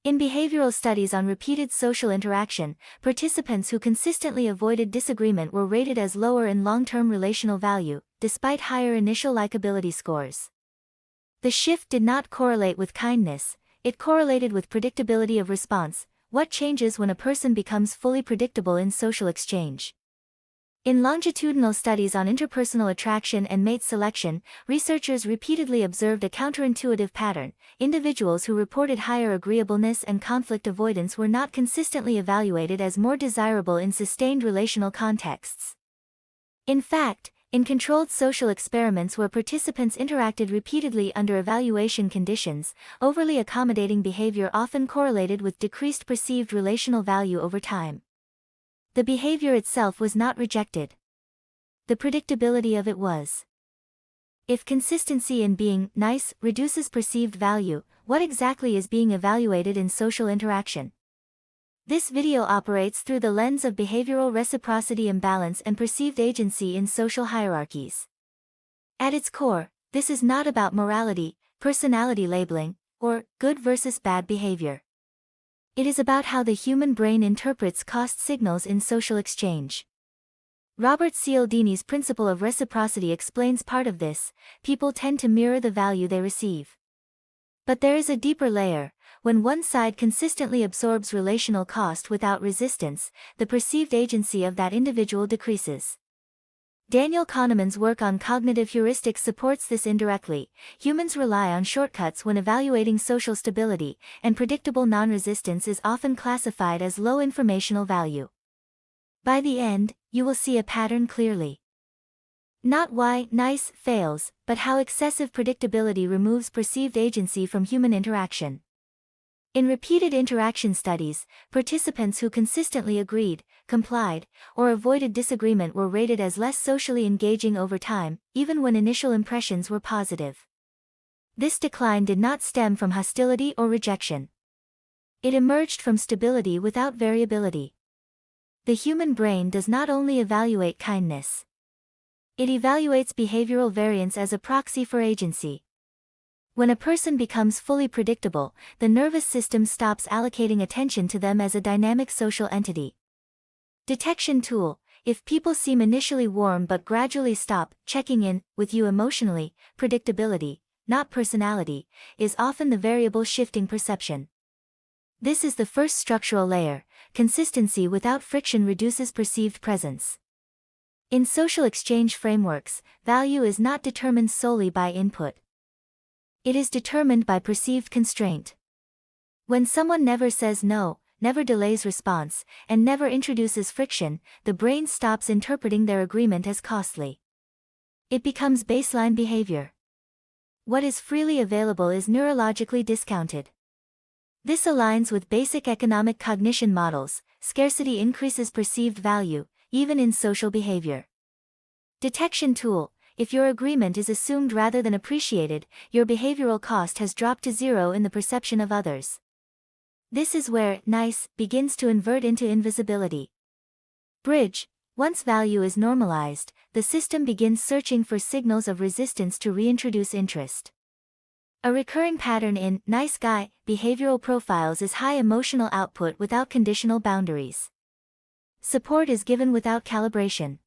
In behavioral studies on repeated social interaction, participants who consistently avoided disagreement were rated as lower in long-term relational value, despite higher initial likability scores. The shift did not correlate with kindness, it correlated with predictability of response. What changes when a person becomes fully predictable in social exchange? In longitudinal studies on interpersonal attraction and mate selection, researchers repeatedly observed a counterintuitive pattern. Individuals who reported higher agreeableness and conflict avoidance were not consistently evaluated as more desirable in sustained relational contexts. In fact, in controlled social experiments where participants interacted repeatedly under evaluation conditions, overly accommodating behavior often correlated with decreased perceived relational value over time. The behavior itself was not rejected. The predictability of it was. If consistency in being nice reduces perceived value, what exactly is being evaluated in social interaction? This video operates through the lens of behavioral reciprocity imbalance and perceived agency in social hierarchies. At its core, this is not about morality, personality labeling, or good versus bad behavior. It is about how the human brain interprets cost signals in social exchange. Robert Cialdini's principle of reciprocity explains part of this. People tend to mirror the value they receive. But there is a deeper layer. When one side consistently absorbs relational cost without resistance, the perceived agency of that individual decreases. Daniel Kahneman's work on cognitive heuristics supports this indirectly. Humans rely on shortcuts when evaluating social stability, and predictable non-resistance is often classified as low informational value. By the end, you will see a pattern clearly. Not why nice fails, but how excessive predictability removes perceived agency from human interaction. In repeated interaction studies, participants who consistently agreed, complied, or avoided disagreement were rated as less socially engaging over time, even when initial impressions were positive. This decline did not stem from hostility or rejection. It emerged from stability without variability. The human brain does not only evaluate kindness. It evaluates behavioral variance as a proxy for agency. When a person becomes fully predictable, the nervous system stops allocating attention to them as a dynamic social entity. Detection tool: if people seem initially warm but gradually stop checking in with you emotionally, predictability, not personality, is often the variable shifting perception. This is the first structural layer. Consistency without friction reduces perceived presence. In social exchange frameworks, value is not determined solely by input. It is determined by perceived constraint. When someone never says no, never delays response, and never introduces friction, the brain stops interpreting their agreement as costly. It becomes baseline behavior. What is freely available is neurologically discounted. This aligns with basic economic cognition models. Scarcity increases perceived value, even in social behavior. Detection tool: if your agreement is assumed rather than appreciated, your behavioral cost has dropped to zero in the perception of others. This is where nice begins to invert into invisibility. Bridge: once value is normalized, the system begins searching for signals of resistance to reintroduce interest. A recurring pattern in nice guy behavioral profiles is high emotional output without conditional boundaries. Support is given without calibration.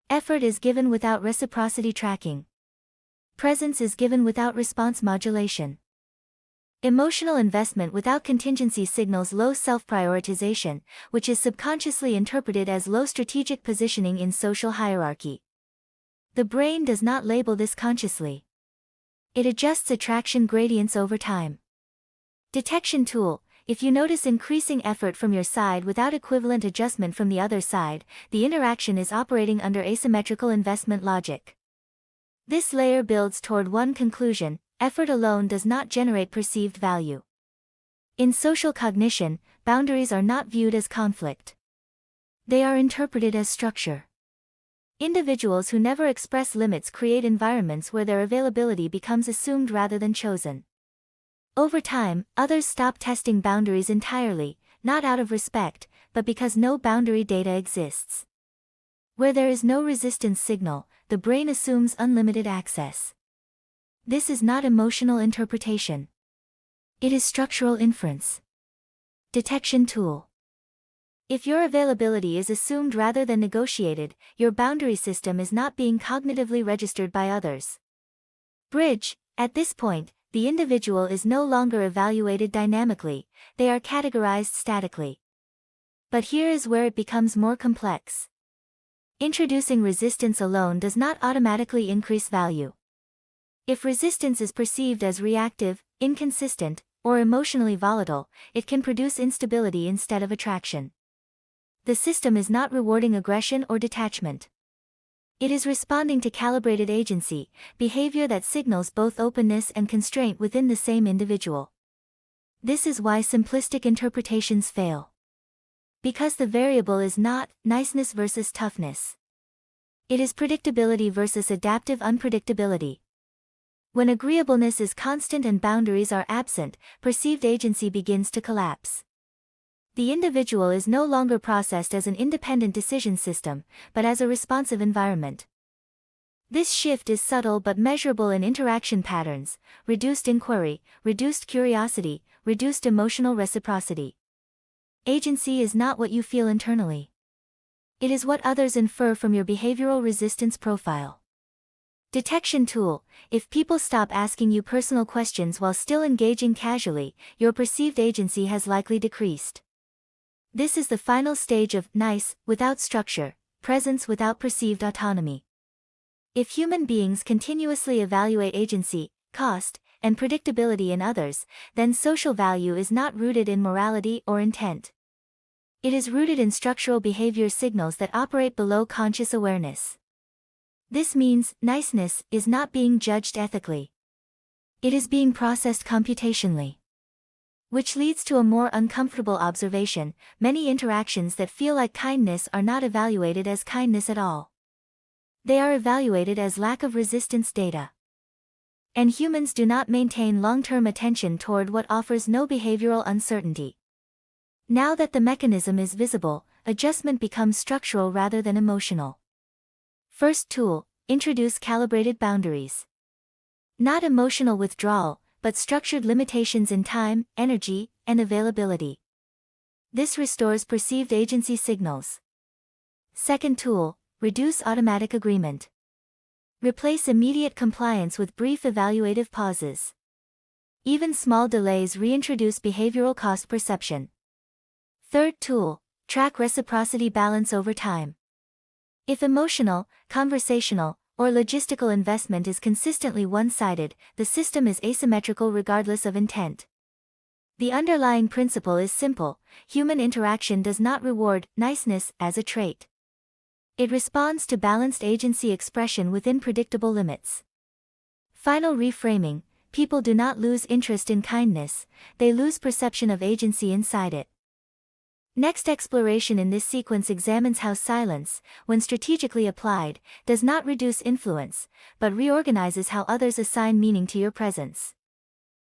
Effort is given without reciprocity tracking. Presence is given without response modulation. Emotional investment without contingency signals low self-prioritization, which is subconsciously interpreted as low strategic positioning in social hierarchy. The brain does not label this consciously. It adjusts attraction gradients over time. Detection tool: if you notice increasing effort from your side without equivalent adjustment from the other side, the interaction is operating under asymmetrical investment logic. This layer builds toward one conclusion: effort alone does not generate perceived value. In social cognition, boundaries are not viewed as conflict. They are interpreted as structure. Individuals who never express limits create environments where their availability becomes assumed rather than chosen. Over time, others stop testing boundaries entirely, not out of respect, but because no boundary data exists. Where there is no resistance signal, the brain assumes unlimited access. This is not emotional interpretation. It is structural inference. Detection tool. If your availability is assumed rather than negotiated, your boundary system is not being cognitively registered by others. Bridge. At this point, the individual is no longer evaluated dynamically, they are categorized statically. But here is where it becomes more complex. Introducing resistance alone does not automatically increase value. If resistance is perceived as reactive, inconsistent, or emotionally volatile, it can produce instability instead of attraction. The system is not rewarding aggression or detachment. It is responding to calibrated agency, behavior that signals both openness and constraint within the same individual. This is why simplistic interpretations fail. Because the variable is not niceness versus toughness. It is predictability versus adaptive unpredictability. When agreeableness is constant and boundaries are absent, perceived agency begins to collapse. The individual is no longer processed as an independent decision system, but as a responsive environment. This shift is subtle but measurable in interaction patterns: reduced inquiry, reduced curiosity, reduced emotional reciprocity. Agency is not what you feel internally. It is what others infer from your behavioral resistance profile. Detection tool. If people stop asking you personal questions while still engaging casually, your perceived agency has likely decreased. This is the final stage of nice without structure, presence without perceived autonomy. If human beings continuously evaluate agency, cost, and predictability in others, then social value is not rooted in morality or intent. It is rooted in structural behavior signals that operate below conscious awareness. This means niceness is not being judged ethically. It is being processed computationally. Which leads to a more uncomfortable observation: many interactions that feel like kindness are not evaluated as kindness at all. They are evaluated as lack of resistance data. And humans do not maintain long-term attention toward what offers no behavioral uncertainty. Now that the mechanism is visible, adjustment becomes structural rather than emotional. First tool: introduce calibrated boundaries. Not emotional withdrawal, but structured limitations in time, energy, and availability. This restores perceived agency signals. Second tool: reduce automatic agreement. Replace immediate compliance with brief evaluative pauses. Even small delays reintroduce behavioral cost perception. Third tool: track reciprocity balance over time. If emotional, conversational, or logistical investment is consistently one-sided, the system is asymmetrical regardless of intent. The underlying principle is simple: human interaction does not reward niceness as a trait. It responds to balanced agency expression within predictable limits. Final reframing: people do not lose interest in kindness, they lose perception of agency inside it. Next exploration in this sequence examines how silence, when strategically applied, does not reduce influence, but reorganizes how others assign meaning to your presence.